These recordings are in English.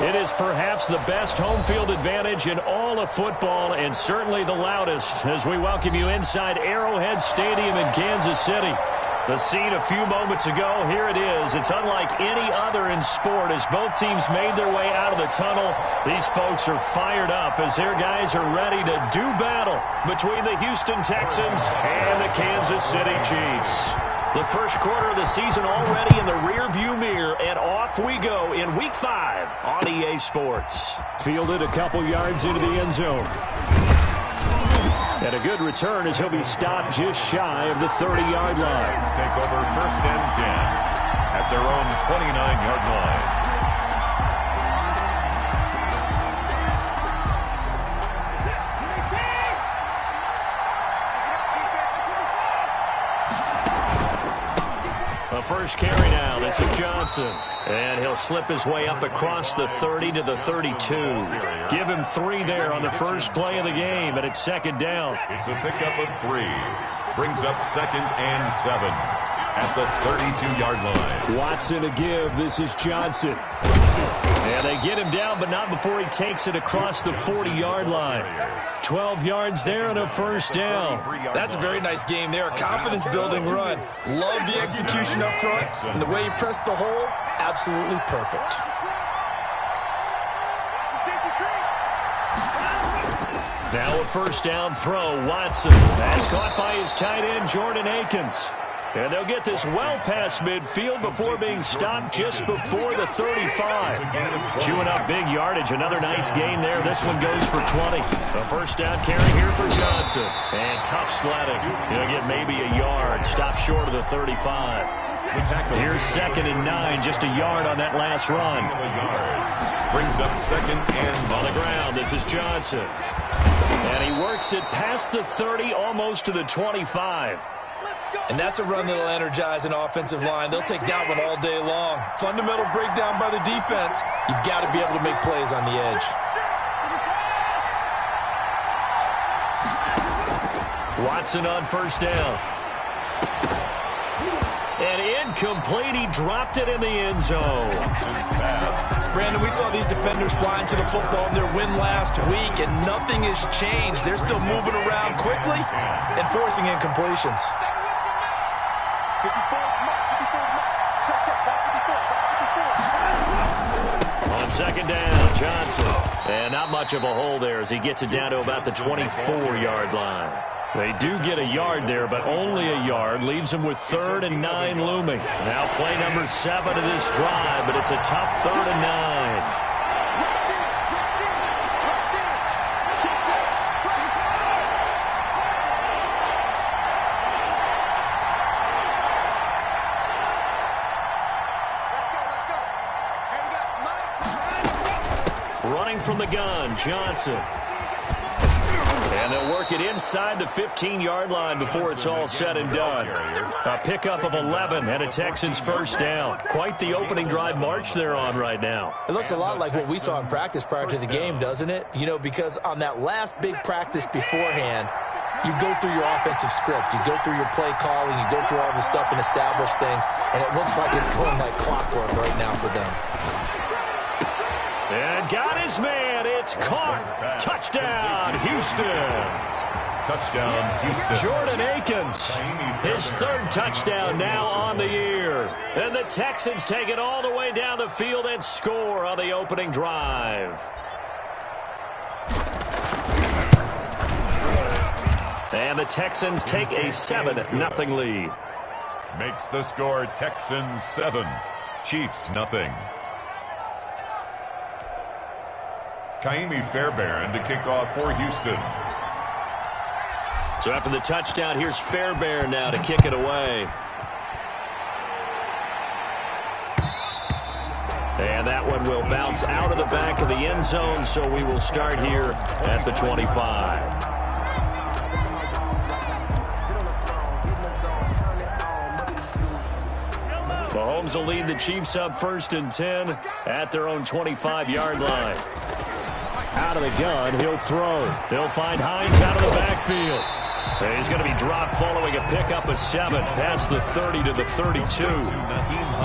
It is perhaps the best home field advantage in all of football and certainly the loudest as we welcome you inside Arrowhead Stadium in Kansas City. The scene a few moments ago, here it is. It's unlike any other in sport as both teams made their way out of the tunnel. These folks are fired up as their guys are ready to do battle between the Houston Texans and the Kansas City Chiefs. The first quarter of the season already in the rearview mirror, and off we go in Week 5 on EA Sports. Fielded a couple yards into the end zone. And a good return as he'll be stopped just shy of the 30-yard line. Take over 1st and 10 at their own 29-yard line. The first carry now. This is Johnson. And he'll slip his way up across the 30 to the 32. Give him 3 there on the first play of the game, and it's 2nd down. It's a pickup of 3. Brings up 2nd and 7 at the 32-yard line. Watson to give. This is Johnson. And they get him down, but not before he takes it across the 40-yard line. 12 yards there and a first down. That's a very nice game there. A confidence-building run. Love the execution up front. And the way he pressed the hole, absolutely perfect. Now a first down throw. Watson. That's caught by his tight end, Jordan Akins. And they'll get this well past midfield before being stopped just before the 35. Chewing up big yardage. Another nice gain there. This one goes for 20. A first down carry here for Johnson. And tough sledding. He'll get maybe a yard. Stop short of the 35. Here's 2nd and 9. Just a yard on that last run. Brings up 2nd and on the ground. This is Johnson. And he works it past the 30, almost to the 25. And that's a run that'll energize an offensive line. They'll take that one all day long. Fundamental breakdown by the defense. You've got to be able to make plays on the edge. Watson on first down. And incomplete. He dropped it in the end zone. Brandon, we saw these defenders flying to the football in their win last week, and nothing has changed. They're still moving around quickly and forcing incompletions. On 2nd down, Johnson. And not much of a hole there as he gets it down to about the 24-yard line. They do get a yard there, but only a yard. Leaves them with 3rd and 9 looming. Now play number 7 of this drive, but it's a tough 3rd and 9. From the gun, Johnson. And they'll work it inside the 15-yard line before it's all said and done. A pickup of 11 and a Texans first down. Quite the opening drive march they're on right now. It looks a lot like what we saw in practice prior to the game, doesn't it? You know, because on that last big practice beforehand, you go through your offensive script. You go through your play calling. You go through all the stuff and establish things. And it looks like it's going like clockwork right now for them. And got his man. It's caught. Touchdown, Houston. Touchdown, Houston. Jordan Akins, his 3rd touchdown now on the year. And the Texans take it all the way down the field and score on the opening drive. And the Texans take a 7-0 lead. Makes the score Texans 7, Chiefs nothing. Kaimi Fairbairn to kick off for Houston. So after the touchdown, here's Fairbairn now to kick it away. And that one will bounce out of the back of the end zone, so we will start here at the 25. Mahomes will lead the Chiefs up 1st and 10 at their own 25-yard line. Out of the gun, he'll throw. They'll find Hines out of the backfield. He's going to be dropped following a pickup of 7 past the 30 to the 32.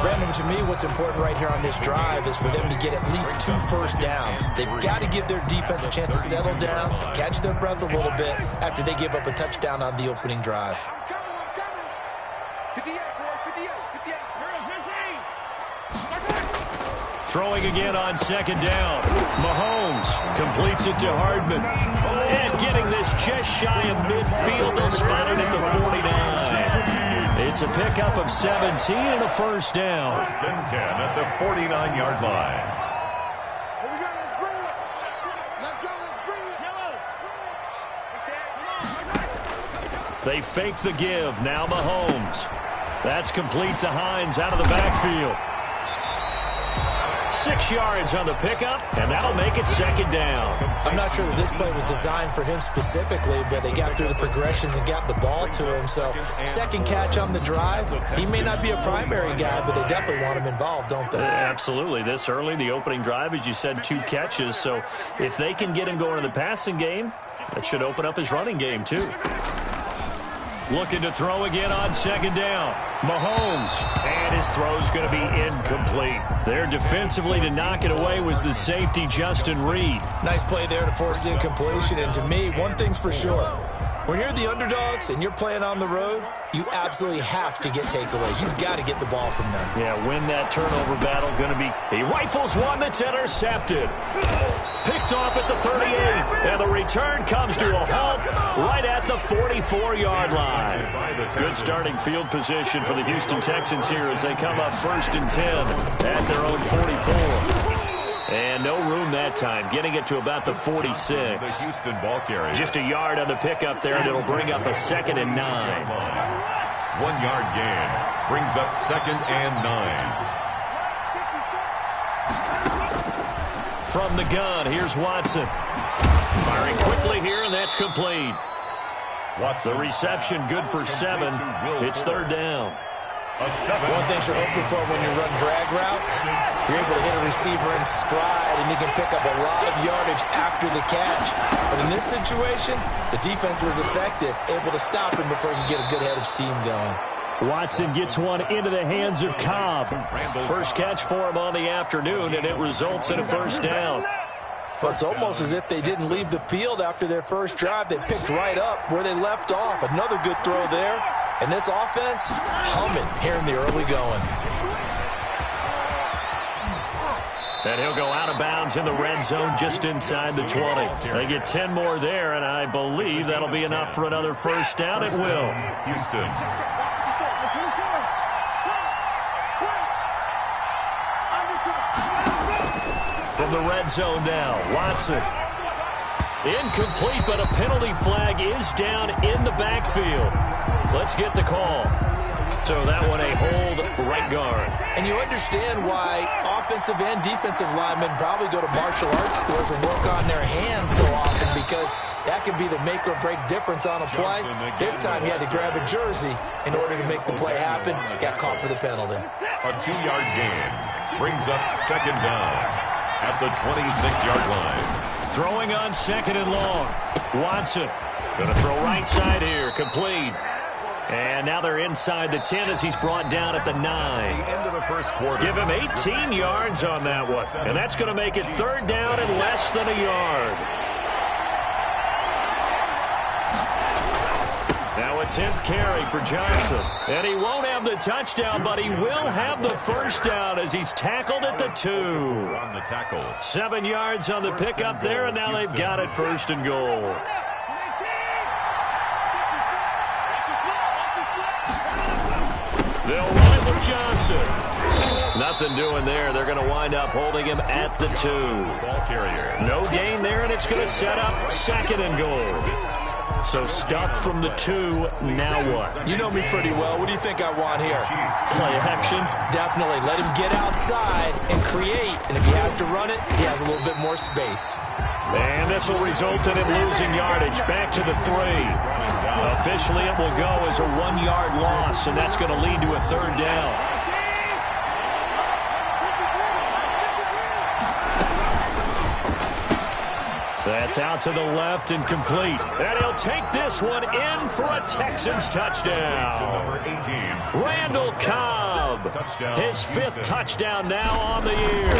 Brandon, to me, what's important right here on this drive is for them to get at least 2 first downs. They've got to give their defense a chance to settle down, catch their breath a little bit after they give up a touchdown on the opening drive. Throwing again on second down. Mahomes completes it to Hardman. And getting this just shy of midfield. They'll spot it at the 49. It's a pickup of 17 and a first down. First and 10 at the 49-yard line. They fake the give. Now Mahomes. That's complete to Hines out of the backfield. 6 yards on the pickup, and that'll make it second down. I'm not sure that this play was designed for him specifically, but they got through the progressions and got the ball to him. So second catch on the drive. He may not be a primary guy, but they definitely want him involved, don't they? Absolutely. This early, the opening drive, as you said, 2 catches. So if they can get him going in the passing game, that should open up his running game too. Looking to throw again on second down. Mahomes. And his throw's going to be incomplete. There defensively to knock it away was the safety, Justin Reed. Nice play there to force the incompletion. And to me, one thing's for sure. When you're the underdogs and you're playing on the road, you absolutely have to get takeaways. You've got to get the ball from them. Yeah, win that turnover battle. Going to be, he rifles one that's intercepted. Picked off at the 38. And the return comes to a halt right at the 44-yard line. Good starting field position for the Houston Texans here as they come up first and 10 at their own 44. And no room that time, getting it to about the 46. The Houston ball carrier. Just a yard on the pickup there, and it'll bring up a 2nd and 9. 1 yard gain brings up 2nd and 9. From the gun, here's Watson. Firing quickly here, and that's complete. Watson. The reception good for 7. It's third down. One thing you're hoping for when you run drag routes, you're able to hit a receiver in stride, and he can pick up a lot of yardage after the catch. But in this situation, the defense was effective, able to stop him before he could get a good head of steam going. Watson gets one into the hands of Cobb. First catch for him on the afternoon, and it results in a first down. But it's almost as if they didn't leave the field after their first drive. They picked right up where they left off. Another good throw there. And this offense, humming here in the early going. And he'll go out of bounds in the red zone just inside the 20. They get 10 more there, and I believe that'll be enough for another first down. It will. Houston. From the red zone now, Watson. Incomplete, but a penalty flag is down in the backfield. Let's get the call. So that one a hold right guard. And you understand why offensive and defensive linemen probably go to martial arts schools and work on their hands so often, because that can be the make or break difference on a play. This time he had to grab a jersey in order to make the play happen. Got caught for the penalty. A 2-yard gain brings up 2nd down at the 26-yard line. Throwing on 2nd and long. Watson going to throw right side here. Complete. And now they're inside the 10 as he's brought down at the 9. End of the first quarter. Give him 18 yards on that one. And that's going to make it third down and less than a yard. Now a 10th carry for Johnson. And he won't have the touchdown, but he will have the first down as he's tackled at the 2. On the tackle. 7 yards on the pickup there, and now they've got it first and goal. They'll run it with Johnson. Nothing doing there. They're going to wind up holding him at the 2. Ball carrier. No gain there, and it's going to set up 2nd and goal. So stuffed from the 2. Now what? You know me pretty well. What do you think I want here? Play action. Definitely. Let him get outside and create. And if he has to run it, he has a little bit more space. And this will result in him losing yardage. Back to the 3. Officially, it will go as a 1-yard loss, and that's going to lead to a third down. That's out to the left and complete. And he'll take this one in for a Texans touchdown. Number 18. Randall Cobb, his 5th touchdown now on the year.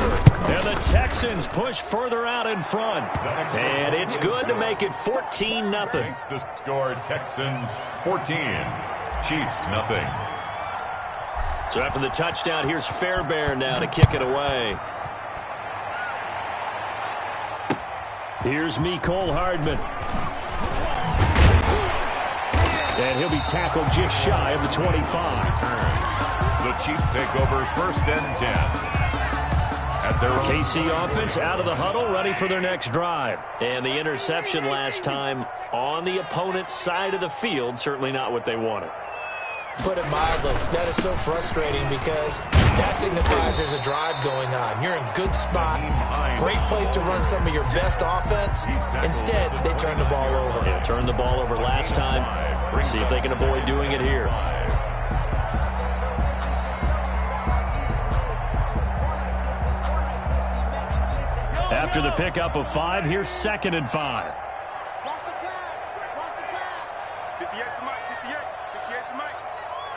And the Texans push further out in front. And it's good to make it 14-0. Thanks to score Texans 14. Chiefs nothing. So after the touchdown, here's Fairbairn now to kick it away. Here's Mecole Hardman. And he'll be tackled just shy of the 25. The Chiefs take over 1st and 10. At their own KC offense out of the huddle, ready for their next drive. And the interception last time on the opponent's side of the field, certainly not what they wanted. Put it mildly, that is so frustrating because that signifies there's a drive going on. You're in good spot, great place to run some of your best offense. Instead, they turn the ball over. Yeah, turned the ball over last time. Let's see if they can avoid doing it here. After the pickup of 5, here's 2nd and 5. Watch the pass. Watch the pass. 58 to Mike. 58. 58 to Mike.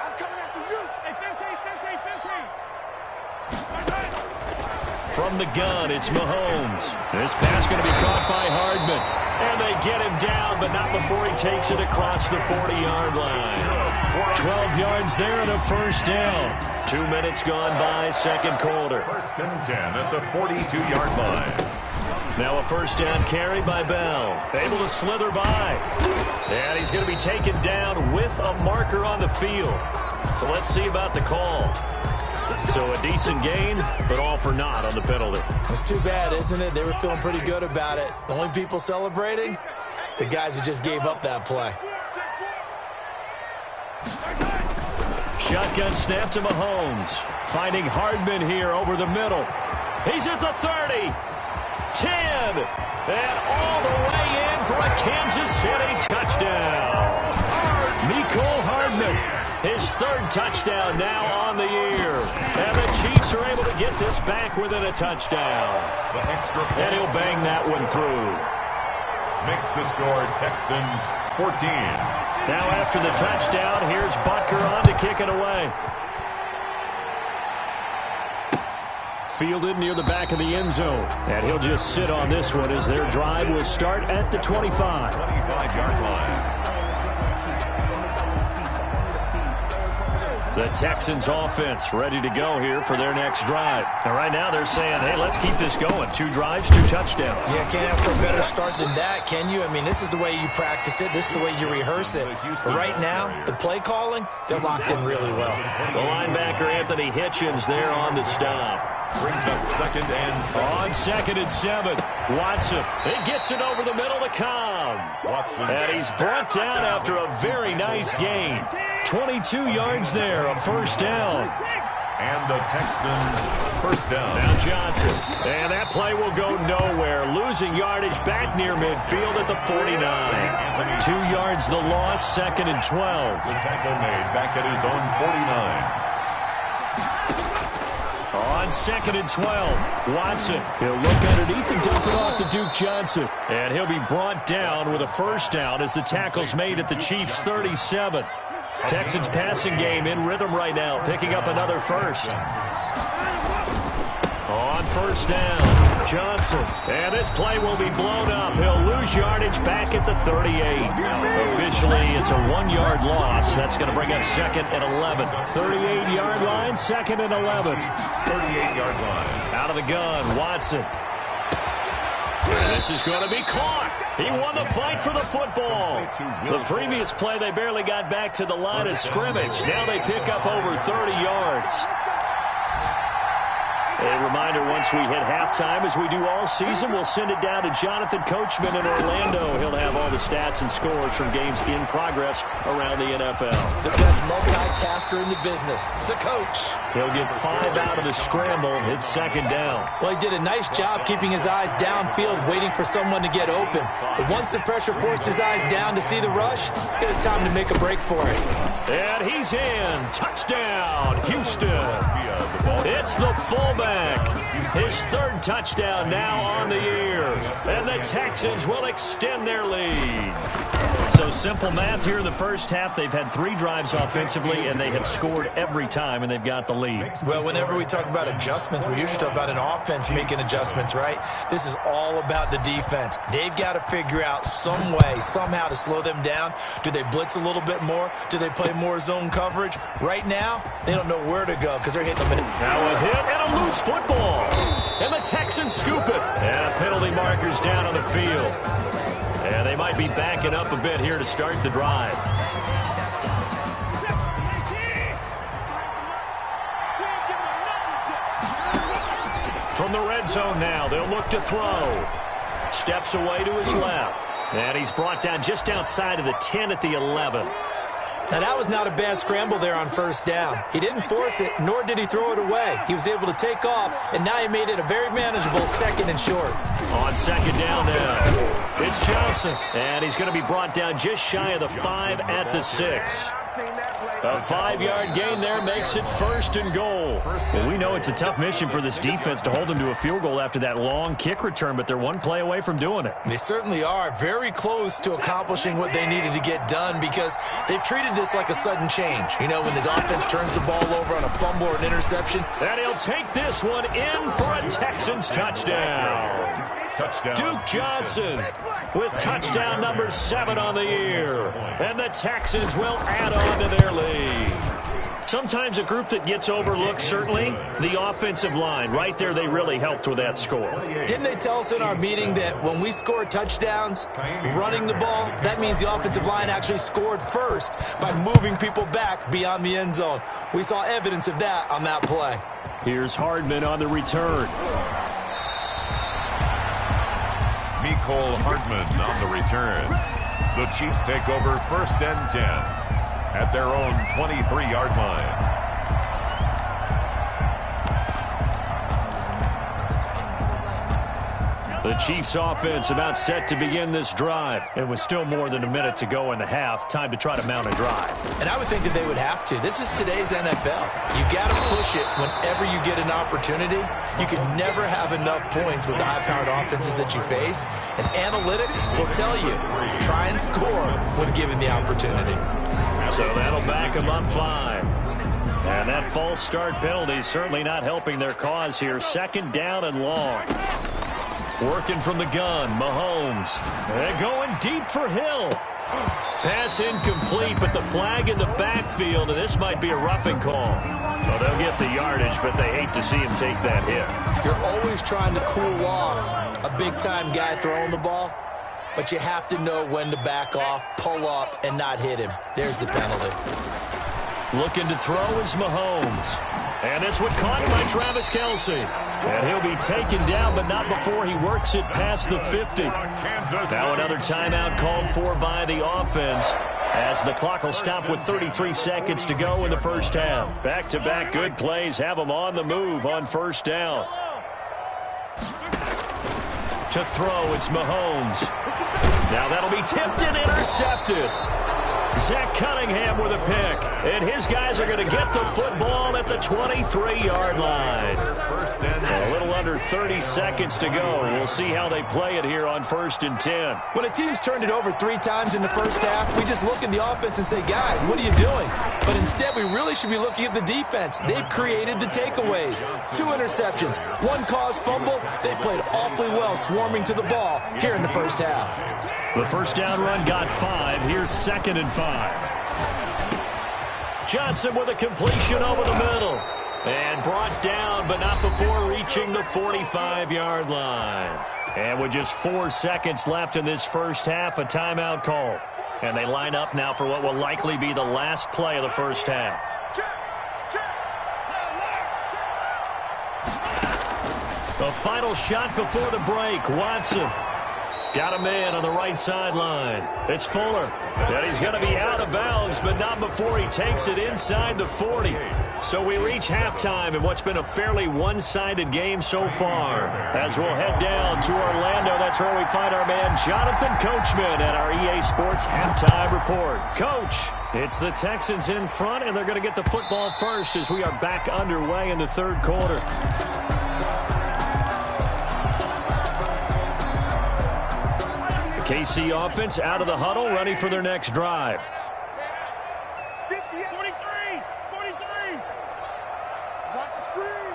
I'm coming after you. Hey, 15. From the gun, it's Mahomes. This pass going to be caught by Hardman. And they get him down, but not before he takes it across the 40-yard line. 12 yards there and a 1st down. 2 minutes gone by, 2nd quarter. 1st and 10 at the 42-yard line. Now a 1st down carry by Bell. Able to slither by. And he's going to be taken down with a marker on the field. So let's see about the call. So a decent gain, but all for naught on the penalty. It's too bad, isn't it? They were feeling pretty good about it. The only people celebrating, the guys who just gave up that play. Shotgun snap to Mahomes. Finding Hardman here over the middle. He's at the 30. 10. And all the way in for a Kansas City touchdown. Mecole Hardman. His 3rd touchdown now on the year. And the Chiefs are able to get this back within a touchdown. The extra point. And he'll bang that one through. Makes the score Texans 14. Now after the touchdown, here's Butker on to kick it away. Fielded near the back of the end zone. And he'll just sit on this one as their drive will start at the 25. 25-yard line. The Texans offense ready to go here for their next drive. And right now they're saying, hey, let's keep this going. 2 drives, 2 touchdowns. Yeah, can't ask for a better start than that, can you? I mean, this is the way you practice it. This is the way you rehearse it. But right now, the play calling, they're locked in really well. The linebacker, Anthony Hitchens, there on the stop. Brings up 2nd and 7. On 2nd and 7, Watson. He gets it over the middle to Cobb. Watson. And he's brought down after a very nice gain. 22 yards there, a 1st down. And the Texans 1st down. Now Johnson. And that play will go nowhere. Losing yardage back near midfield at the 49. 2 yards the loss, 2nd and 12. The tackle made back at his own 49. On 2nd and 12, Watson. He'll look underneath and dump it off to Duke Johnson. And he'll be brought down with a 1st down as the tackle's made at the Chiefs' 37. Texans passing game in rhythm right now, picking up another 1st. On 1st down, Johnson. And this play will be blown up. He'll lose yardage back at the 38. Officially, it's a 1-yard loss. That's going to bring up 2nd and 11. 38-yard line, 2nd and 11. 38-yard line. Out of the gun, Watson. And this is going to be caught. He won the fight for the football. The previous play, they barely got back to the line of scrimmage. Now they pick up over 30 yards. A reminder, once we hit halftime, as we do all season, we'll send it down to Jonathan Coachman in Orlando. He'll have all the stats and scores from games in progress around the NFL. The best multitasker in the business, the coach. He'll get 5 out of the scramble. It's 2nd down. Well, he did a nice job keeping his eyes downfield, waiting for someone to get open. But once the pressure forced his eyes down to see the rush, it was time to make a break for it. And he's in. Touchdown, Houston. It's the fullback. back. His third touchdown now on the year. And the Texans will extend their lead. So simple math here in the first half. They've had 3 drives offensively, and they have scored every time, and they've got the lead. Well, whenever we talk about adjustments, we usually talk about an offense making adjustments, right? This is all about the defense. They've got to figure out some way, somehow to slow them down. Do they blitz a little bit more? Do they play more zone coverage? Right now, they don't know where to go because they're hitting them. Now a hit and a loose football. And the Texans scoop it. And a penalty marker's down on the field. And they might be backing up a bit here to start the drive. From the red zone now, they'll look to throw. Steps away to his left. And he's brought down just outside of the 10 at the 11. Now, that was not a bad scramble there on first down. He didn't force it, nor did he throw it away. He was able to take off, and now he made it a very manageable 2nd and short. On 2nd down now, it's Johnson. And he's going to be brought down just shy of the 5 at the 6. A 5-yard gain there makes it 1st and goal. Well, we know it's a tough mission for this defense to hold them to a field goal after that long kick return, but they're one play away from doing it. They certainly are very close to accomplishing what they needed to get done because they've treated this like a sudden change. You know, when the offense turns the ball over on a fumble or an interception. And he'll take this one in for a Texans touchdown. Duke Johnson with touchdown number 7 on the year. And the Texans will add on to their lead. Sometimes a group that gets overlooked, certainly, the offensive line. Right there, they really helped with that score. Didn't they tell us in our meeting that when we score touchdowns running the ball, that means the offensive line actually scored first by moving people back beyond the end zone? We saw evidence of that on that play. Here's Hardman on the return. Mecole Hardman on the return. The Chiefs take over 1st and 10 at their own 23-yard line. The Chiefs offense about set to begin this drive. It was still more than a minute to go in the half. Time to try to mount a drive. And I would think that they would have to. This is today's NFL. You got to push it whenever you get an opportunity. You can never have enough points with the high-powered offenses that you face. And analytics will tell you, try and score when given the opportunity. So that'll back them up 5. And that false start penalty is certainly not helping their cause here. 2nd down and long. Working from the gun, Mahomes. And going deep for Hill. Pass incomplete, but the flag in the backfield, and this might be a roughing call. Well, they'll get the yardage, but they hate to see him take that hit. You're always trying to cool off a big-time guy throwing the ball, but you have to know when to back off, pull up, and not hit him. There's the penalty. Looking to throw is Mahomes. And this one caught by Travis Kelce. And he'll be taken down, but not before he works it past the 50. Now another timeout called for by the offense as the clock will stop with 33 seconds to go in the first half. Back-to-back good plays have them on the move on 1st down. To throw, it's Mahomes. Now that'll be tipped and intercepted. Zach Cunningham with a pick. And his guys are going to get the football at the 23-yard line. A little under 30 seconds to go. We'll see how they play it here on 1st and 10. When a team's turned it over 3 times in the first half, we just look at the offense and say, guys, what are you doing? But instead, we really should be looking at the defense. They've created the takeaways. 2 interceptions, 1 caused fumble. They played awfully well swarming to the ball here in the first half. The first down run got 5. Here's 2nd and 5. Johnson with a completion over the middle. And brought down, but not before reaching the 45-yard line. And with just 4 seconds left in this first half, a timeout call. And they line up now for what will likely be the last play of the first half. A final shot before the break. Watson. Got a man on the right sideline. It's Fuller. And he's going to be out of bounds, but not before he takes it inside the 40. So we reach halftime in what's been a fairly one-sided game so far. As we'll head down to Orlando, that's where we find our man Jonathan Coachman at our EA Sports Halftime Report. Coach, it's the Texans in front, and they're going to get the football first as we are back underway in the third quarter. KC offense out of the huddle, ready for their next drive. 43. Watch the screen.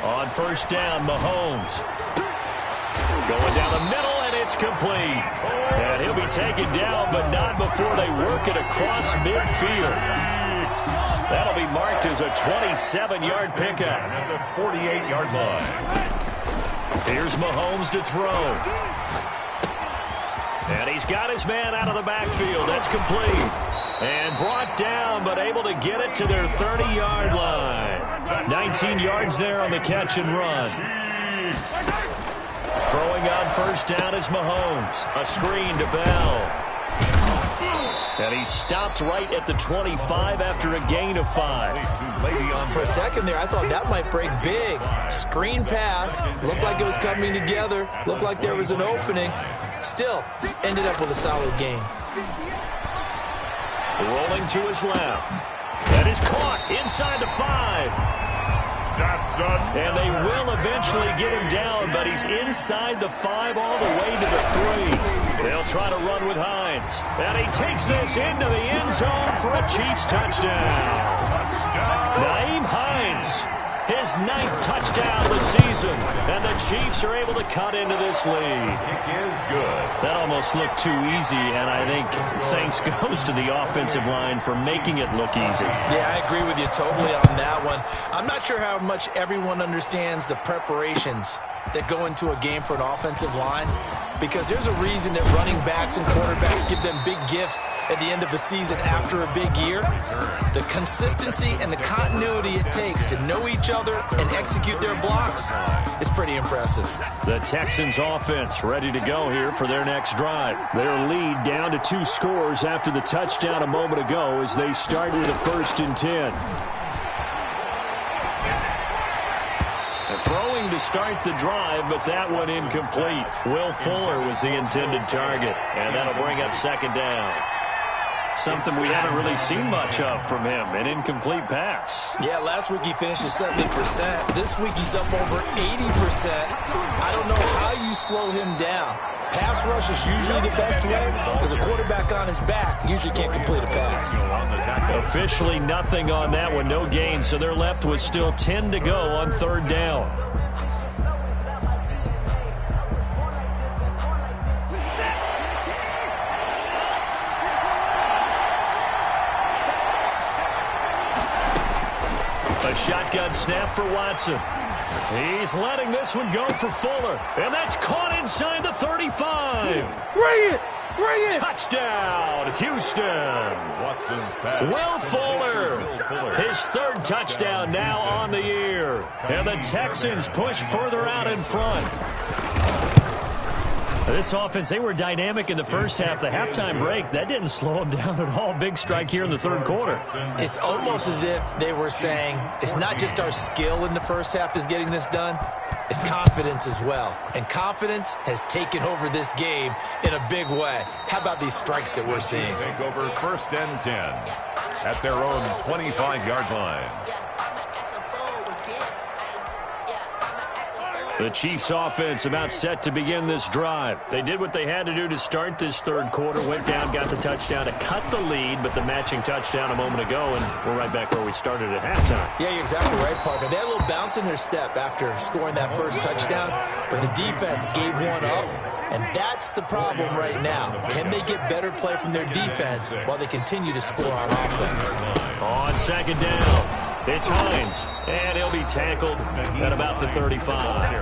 On first down, Mahomes. Going down the middle, and it's complete. And he'll be taken down, but not before they work it across midfield. That'll be marked as a 27-yard pickup. At the 48-yard line. Here's Mahomes to throw. And he's got his man out of the backfield. That's complete. And brought down, but able to get it to their 30-yard line. 19 yards there on the catch and run. Throwing on first down is Mahomes. A screen to Bell. And he stopped right at the 25 after a gain of 5. For a second there, I thought that might break big. Screen pass. Looked like it was coming together. Looked like there was an opening. Still, ended up with a solid game. Rolling to his left. That is caught inside the 5. And they will eventually get him down, but he's inside the 5 all the way to the 3. They'll try to run with Hines. And he takes this into the end zone for a Chiefs touchdown. Nyheim Hines, his 9th touchdown of the season. And the Chiefs are able to cut into this lead. Kick is good. That almost looked too easy, and I think thanks goes to the offensive line for making it look easy. Yeah, I agree with you totally on that one. I'm not sure how much everyone understands the preparations that go into a game for an offensive line, because there's a reason that running backs and quarterbacks give them big gifts at the end of the season after a big year. The consistency and the continuity it takes to know each other and execute their blocks is pretty impressive. The Texans offense ready to go here for their next drive. Their lead down to 2 scores after the touchdown a moment ago as they start with a 1st and 10. Throwing to start the drive, but that one incomplete. Will Fuller was the intended target, and that'll bring up 2nd down. Something we haven't really seen much of from him, an incomplete pass. Yeah, last week he finished at 70%. This week he's up over 80%. I don't know how you slow him down. Pass rush is usually the best way because a quarterback on his back usually can't complete a pass. Officially nothing on that one, no gain, so they're left with still 10 to go on 3rd down. A shotgun snap for Watson. He's letting this one go for Fuller. And that's caught inside the 35. Bring it! Bring it! Touchdown, Houston. Watson's pass. Will Fuller, his 3rd touchdown now on the year. And the Texans push further out in front. This offense, they were dynamic in the first half. The halftime break, that didn't slow them down at all. Big strike here in the 3rd quarter. It's almost as if they were saying, it's not just our skill in the first half is getting this done, it's confidence as well. And confidence has taken over this game in a big way. How about these strikes that we're seeing? Take over 1st and 10 at their own 25-yard line. The Chiefs offense about set to begin this drive. They did what they had to do to start this 3rd quarter, went down, got the touchdown to cut the lead, but the matching touchdown a moment ago, and we're right back where we started at halftime. Yeah, you're exactly right, partner. They had a little bounce in their step after scoring that 1st touchdown, but the defense gave one up, and that's the problem right now. Can they get better play from their defense while they continue to score on offense? On 2nd down, it's Hines, and he'll be tackled at about the 35.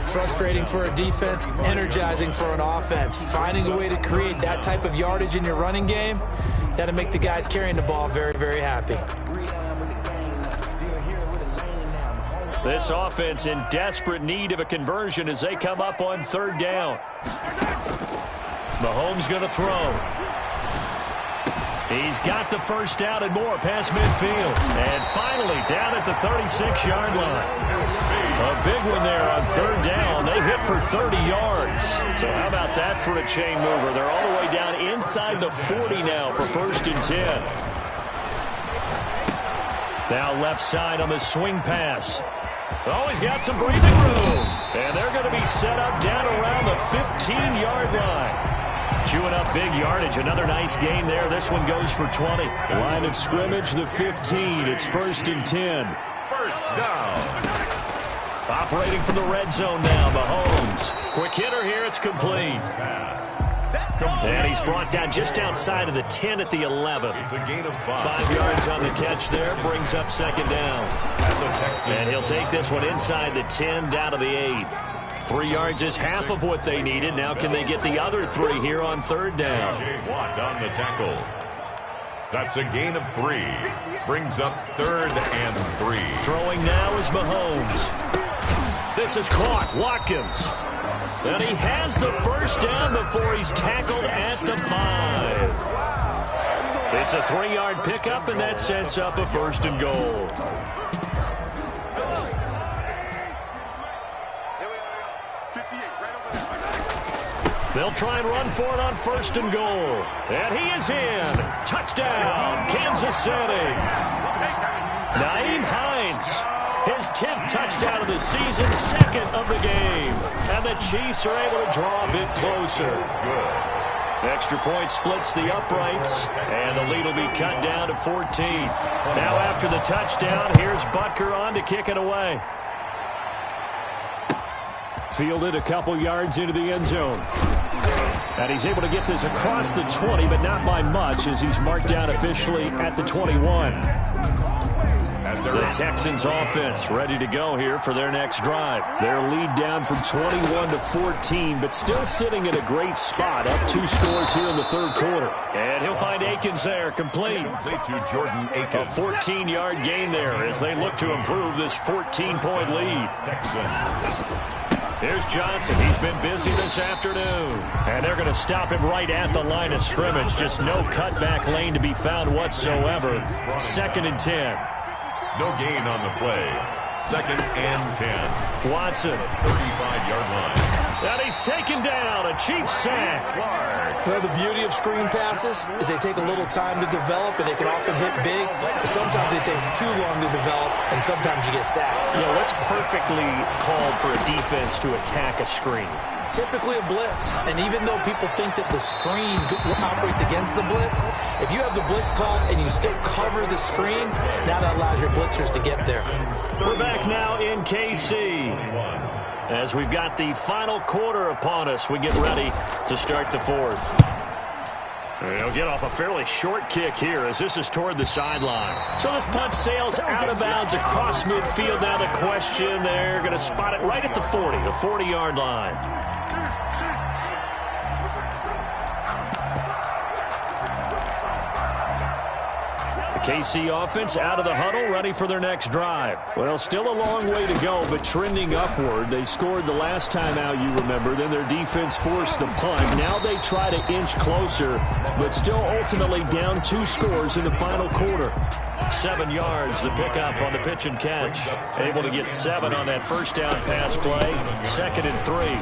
Frustrating for a defense, energizing for an offense. Finding a way to create that type of yardage in your running game, that'll make the guys carrying the ball very, very happy. This offense in desperate need of a conversion as they come up on 3rd down. Mahomes going to throw. He's got the 1st down and more past midfield. And finally down at the 36-yard line. A big one there on 3rd down. They hit for 30 yards. So how about that for a chain mover? They're all the way down inside the 40 now for 1st and 10. Now left side on the swing pass. Oh, he's got some breathing room. And they're going to be set up down around the 15-yard line. Chewing up big yardage. Another nice gain there. This one goes for 20. Line of scrimmage, the 15. It's 1st and 10. First down. Operating from the red zone now, Mahomes. Quick hitter here, it's complete. And he's brought down just outside of the 10 at the 11. It's a gain of 5. 5 yards on the catch there, brings up 2nd down. And he'll take this one inside the 10, down to the 8. 3 yards is half of what they needed. Now can they get the other 3 here on 3rd down? Watt on the tackle. That's a gain of 3. Brings up 3rd and 3. Throwing now is Mahomes. This is caught. Watkins. And he has the 1st down before he's tackled at the 5. It's a 3-yard pickup, and that sets up a 1st and goal. They'll try and run for it on 1st and goal. And he is in. Touchdown, Kansas City. Naeem Hines. His 10th touchdown of the season, 2nd of the game. And the Chiefs are able to draw a bit closer. Good. Extra point splits the uprights, and the lead will be cut down to 14. Now after the touchdown, here's Butker on to kick it away. Fielded a couple yards into the end zone. And he's able to get this across the 20, but not by much, as he's marked down officially at the 21. The Texans offense ready to go here for their next drive. Their lead down from 21 to 14, but still sitting in a great spot, up 2 scores here in the 3rd quarter. And he'll find Akins there, complete. To Jordan Akins. A 14-yard gain there as they look to improve this 14-point lead. Texans. Here's Johnson. He's been busy this afternoon. And they're going to stop him right at the line of scrimmage. Just no cutback lane to be found whatsoever. 2nd and 10. No gain on the play. 2nd and 10. Watson. 35-yard line. And he's taken down. A Chiefs sack. Well, the beauty of screen passes is they take a little time to develop, and they can often hit big. But sometimes they take too long to develop, and sometimes you get sacked. You know, what's perfectly called for a defense to attack a screen? Typically a blitz, and even though people think that the screen operates against the blitz, if you have the blitz called and you still cover the screen, now that allows your blitzers to get there. We're back now in KC. As we've got the final quarter upon us, we get ready to start the 4th. He'll get off a fairly short kick here as this is toward the sideline. So this punt sails out of bounds across midfield. Now the question, they're going to spot it right at the 40, the 40-yard line. KC offense out of the huddle, ready for their next drive. Well, still a long way to go, but trending upward. They scored the last time out, you remember. Then their defense forced the punt. Now they try to inch closer, but still ultimately down 2 scores in the final quarter. 7 yards, the pickup on the pitch and catch. Able to get 7 on that 1st down pass play. 2nd and 3.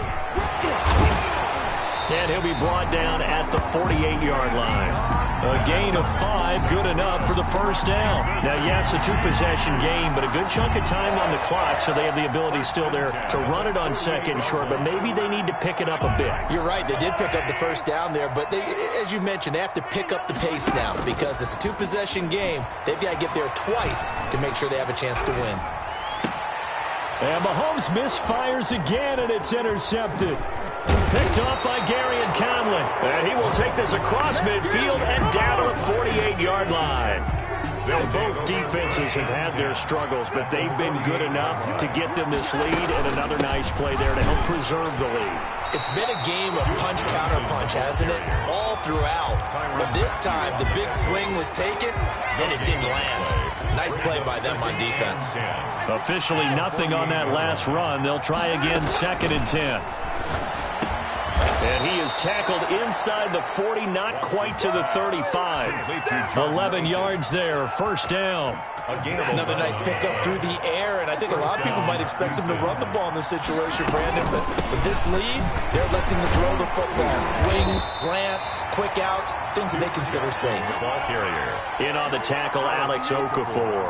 And he'll be brought down at the 48-yard line. A gain of 5, good enough for the 1st down. Now, yes, a 2-possession game, but a good chunk of time on the clock, so they have the ability still there to run it on 2nd and short, but maybe they need to pick it up a bit. You're right, they did pick up the 1st down there, but they, as you mentioned, they have to pick up the pace now because it's a 2-possession game. They've got to get there twice to make sure they have a chance to win. And Mahomes misfires again, and it's intercepted. Picked off by Garyon Conley. And he will take this across midfield and down to the 48-yard line. Both defenses have had their struggles, but they've been good enough to get them this lead, and another nice play there to help preserve the lead. It's been a game of punch-counter-punch, hasn't it? All throughout. But this time, the big swing was taken, and it didn't land. Nice play by them on defense. Officially nothing on that last run. They'll try again 2nd and 10. And he is tackled inside the 40, not quite to the 35. 11 yards there, first down. Another nice pickup through the air, and I think a lot of people might expect him to run the ball in this situation, Brandon, but with this lead, they're electing to throw the football. Swings, slants, quick outs, things that they consider safe. In on the tackle, Alex Okafor.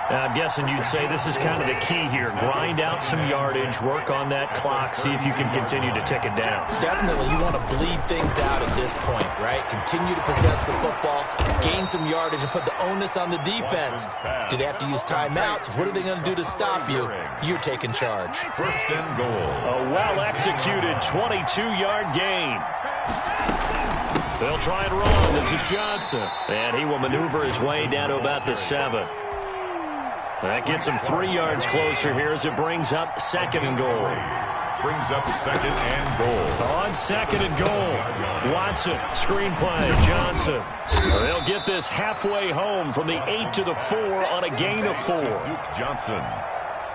I'm guessing you'd say this is kind of the key here. Grind out some yardage, work on that clock, see if you can continue to tick it down. Definitely, you want to bleed things out at this point, right? Continue to possess the football, gain some yardage, and put the onus on the defense. Do they have to use timeouts? What are they going to do to stop you? You're taking charge. First and goal. A well-executed 22-yard gain. They'll try and run. This is Johnson. And he will maneuver his way down to about the 7. That gets him 3 yards closer here as it brings up second and goal. Brings up second and goal. On second and goal. Watson, screenplay, Johnson. They'll get this halfway home from the 8 to the 4 on a gain of 4. Duke Johnson.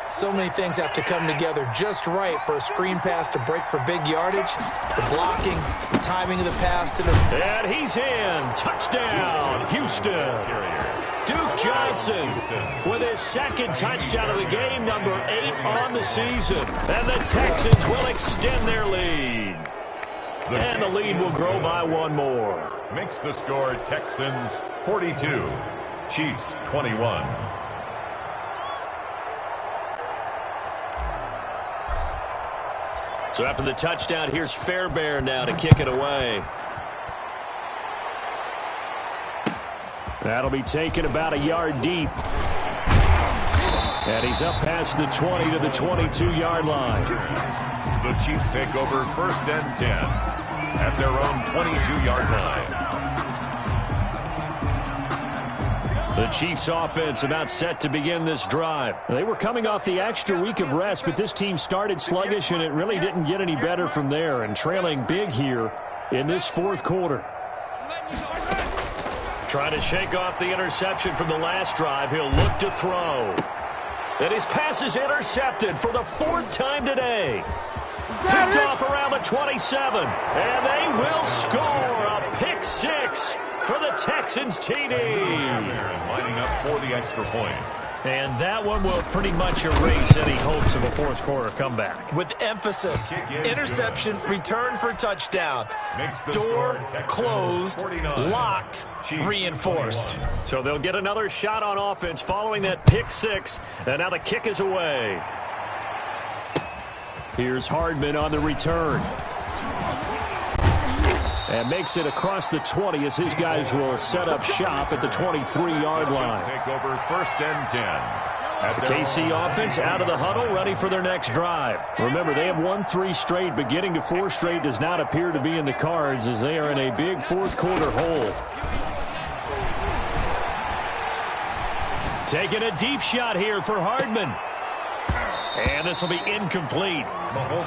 So many things have to come together just right for a screen pass to break for big yardage. The blocking, the timing of the pass to the... And he's in. Touchdown, Houston. Duke Johnson with his second touchdown of the game, number 8 on the season. And the Texans will extend their lead. And the lead will grow by 1 more. Makes the score Texans 42, Chiefs 21. So after the touchdown, here's Fairbairn now to kick it away. That'll be taken about a yard deep. And he's up past the 20 to the 22-yard line. The Chiefs take over first and 10 at their own 22-yard line. The Chiefs offense about set to begin this drive. They were coming off the extra week of rest, but this team started sluggish, and it really didn't get any better from there, and trailing big here in this fourth quarter. Trying to shake off the interception from the last drive. He'll look to throw. And his pass is intercepted for the 4th time today. Picked off around the 27. And they will score a pick 6 for the Texans TD. Lining up for the extra point. And that one will pretty much erase any hopes of a fourth quarter comeback. With emphasis, interception, return for touchdown. Door closed, locked, reinforced. So they'll get another shot on offense following that pick 6. And now the kick is away. Here's Hardman on the return. And makes it across the 20 as his guys will set up shop at the 23-yard line. Take over first and 10. The KC offense out of the huddle, ready for their next drive. Remember, they have won 3 straight, but getting to 4 straight does not appear to be in the cards as they are in a big fourth quarter hole. Taking a deep shot here for Hardman. And this will be incomplete.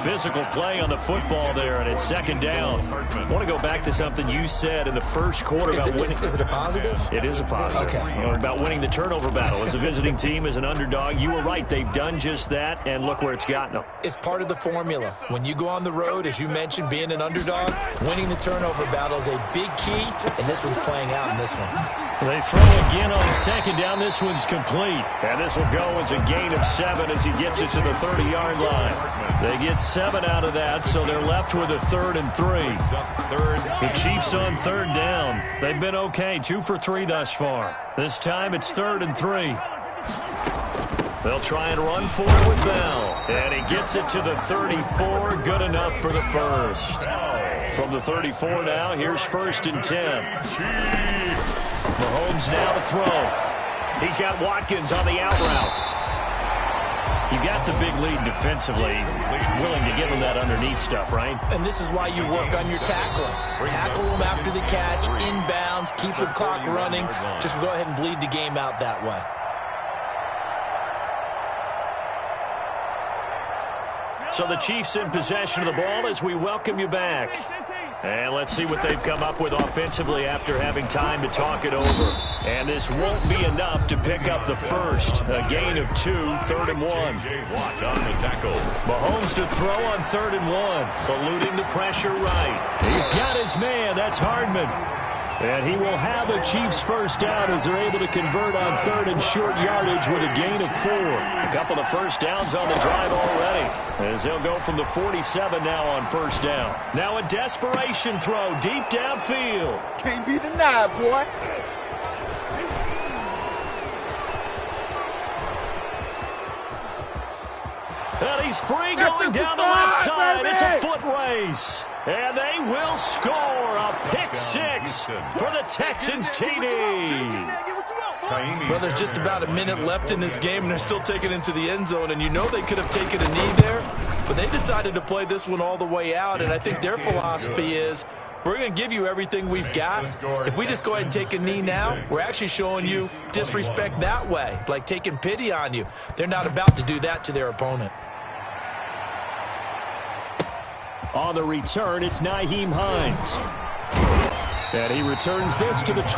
Physical play on the football there, and it's second down. I want to go back to something you said in the first quarter about winning. Is it a positive? It is a positive. Okay. About winning the turnover battle. As a visiting team, as an underdog, you were right. They've done just that, and look where it's gotten them. It's part of the formula. When you go on the road, as you mentioned, being an underdog, winning the turnover battle is a big key, and this one's playing out in this one. They throw again on second down. This one's complete. And this will go as a gain of 7 as he gets it to the 30-yard line. They get 7 out of that, so they're left with a 3rd and 3. The Chiefs on 3rd down. They've been okay, 2 for 3 thus far. This time it's 3rd and 3. They'll try and run for it with Bell. And he gets it to the 34. Good enough for the first. From the 34 now, here's 1st and 10. Mahomes now to throw. He's got Watkins on the out route. You got the big lead defensively, willing to give him that underneath stuff, right? And this is why you work on your tackling. Tackle them after the catch, inbounds, keep the clock running. Just go ahead and bleed the game out that way. So the Chiefs in possession of the ball as we welcome you back. And let's see what they've come up with offensively after having time to talk it over. And this won't be enough to pick up the first. A gain of 2, 3rd and 1. Watt on the tackle. Mahomes to throw on 3rd and 1. Eluding the pressure right. He's got his man. That's Hardman. And he will have a Chiefs first down as they're able to convert on 3rd and short yardage with a gain of 4. A couple of first downs on the drive already as they'll go from the 47 now on first down. Now a desperation throw deep downfield. Can't be denied, boy. And he's free going down the left side. It's a foot race. And they will score a pick 6 for the Texans TD. Well, there's just about a minute left in this game, and they're still taking it into the end zone. And you know they could have taken a knee there, but they decided to play this one all the way out. And I think their philosophy is, we're going to give you everything we've got. If we just go ahead and take a knee now, we're actually showing you disrespect that way, like taking pity on you. They're not about to do that to their opponent. On the return, it's Nyheim Hines. And he returns this to the 22.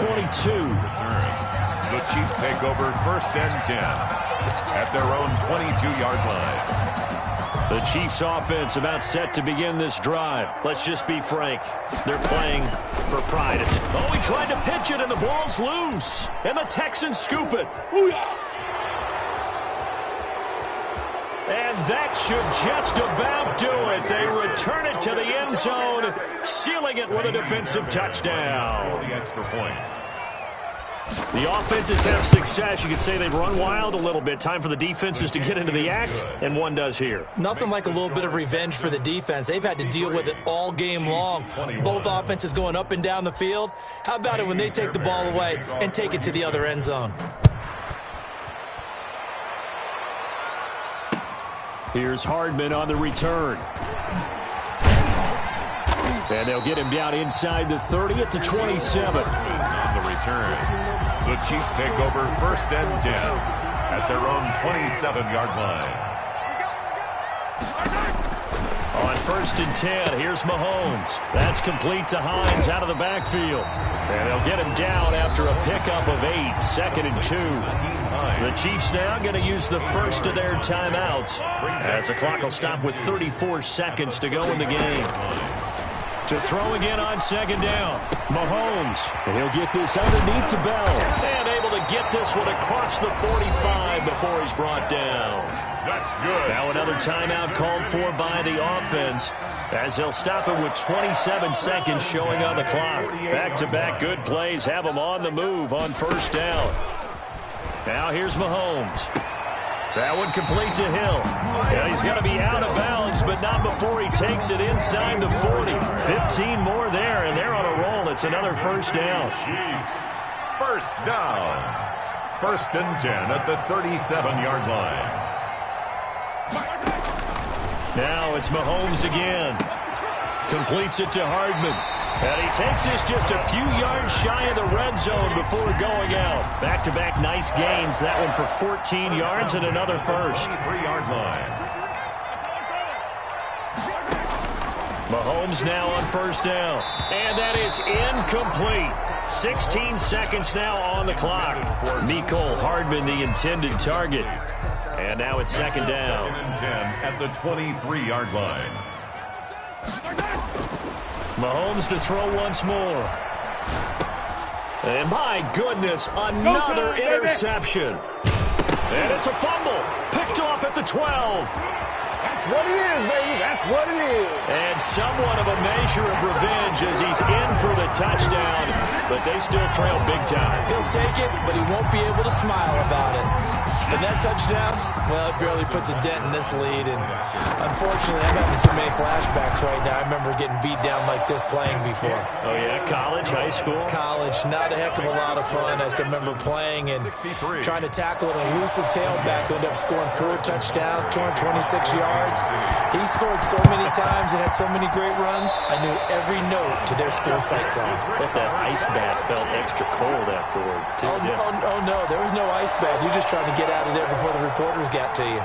The Chiefs take over 1st and 10 at their own 22-yard line. The Chiefs offense about set to begin this drive. Let's just be frank. They're playing for pride. Oh, he tried to pitch it, and the ball's loose. And the Texans scoop it. Ooh-yah! And that should just about do it. They return it to the end zone, sealing it with a defensive touchdown. The extra point. The offenses have success. You could say they've run wild a little bit. Time for the defenses to get into the act, and one does here. Nothing like a little bit of revenge for the defense. They've had to deal with it all game long. Both offenses going up and down the field. How about it when they take the ball away and take it to the other end zone? Here's Hardman on the return. And they'll get him down inside the 30 at the 27. On the return, the Chiefs take over 1st and 10 at their own 27-yard line. On 1st and 10, here's Mahomes. That's complete to Hines out of the backfield. And they'll get him down after a pickup of 8, 2nd and 2. The Chiefs now going to use the first of their timeouts as the clock will stop with 34 seconds to go in the game. To throw again on 2nd down, Mahomes. And he'll get this underneath to Bell. And able to get this one across the 45 before he's brought down. That's good. Now another timeout called for by the offense as they'll stop it with 27 seconds showing on the clock. Back-to-back good plays have them on the move on 1st down. Now here's Mahomes. That one complete to Hill. Yeah, he's got to be out of bounds, but not before he takes it inside the 40. 15 more there, and they're on a roll. It's another 1st down. Chiefs, 1st down. 1st and 10 at the 37-yard line. Now it's Mahomes again. Completes it to Hardman. And he takes this just a few yards shy of the red zone before going out. Back-to-back nice gains. That one for 14 yards and another first. 3-yard line. Mahomes now on 1st down. And that is incomplete. 16 seconds now on the clock. Mecole Hardman, the intended target. And now it's 2nd down. 2nd and 10 at the 23-yard line. Mahomes to throw once more. And my goodness, another interception. And it's a fumble. Picked off at the 12. That's what it is, baby. That's what it is. And somewhat of a measure of revenge as he's in for the touchdown. But they still trail big time. He'll take it, but he won't be able to smile about it. And that touchdown, well, it barely puts a dent in this lead. And unfortunately, I'm having too many flashbacks right now. I remember getting beat down like this playing before. Oh, yeah? College, high school? College. Not a heck of a lot of fun. I still remember playing and trying to tackle an elusive tailback who ended up scoring 4 touchdowns, 226 yards. He scored so many times and had so many great runs, I knew every note to their school's fight song. But that ice bath felt extra cold afterwards, too. Oh, no, there was no ice bath. You're just trying to get out of there before the reporters got to you.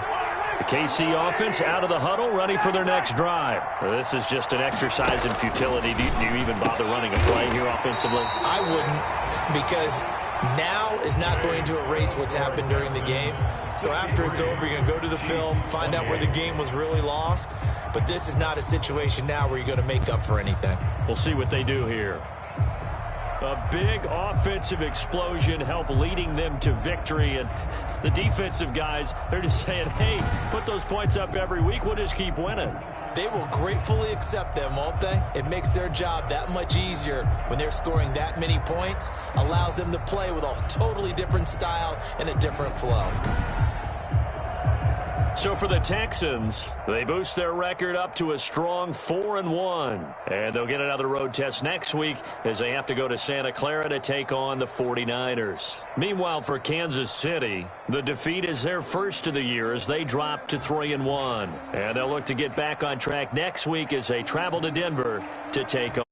The KC offense out of the huddle, ready for their next drive. This is just an exercise in futility. Do you even bother running a play here offensively? I wouldn't, because now is not going to erase what's happened during the game. So after it's over, you're going to go to the film, find out where the game was really lost. But this is not a situation now where you're going to make up for anything. We'll see what they do here. A big offensive explosion help leading them to victory. And the defensive guys, they're just saying, hey, put those points up every week. We'll just keep winning. They will gratefully accept them, won't they? It makes their job that much easier when they're scoring that many points. Allows them to play with a totally different style and a different flow. So for the Texans, they boost their record up to a strong 4-1. And they'll get another road test next week as they have to go to Santa Clara to take on the 49ers. Meanwhile, for Kansas City, the defeat is their first of the year as they drop to 3-1. And they'll look to get back on track next week as they travel to Denver to take on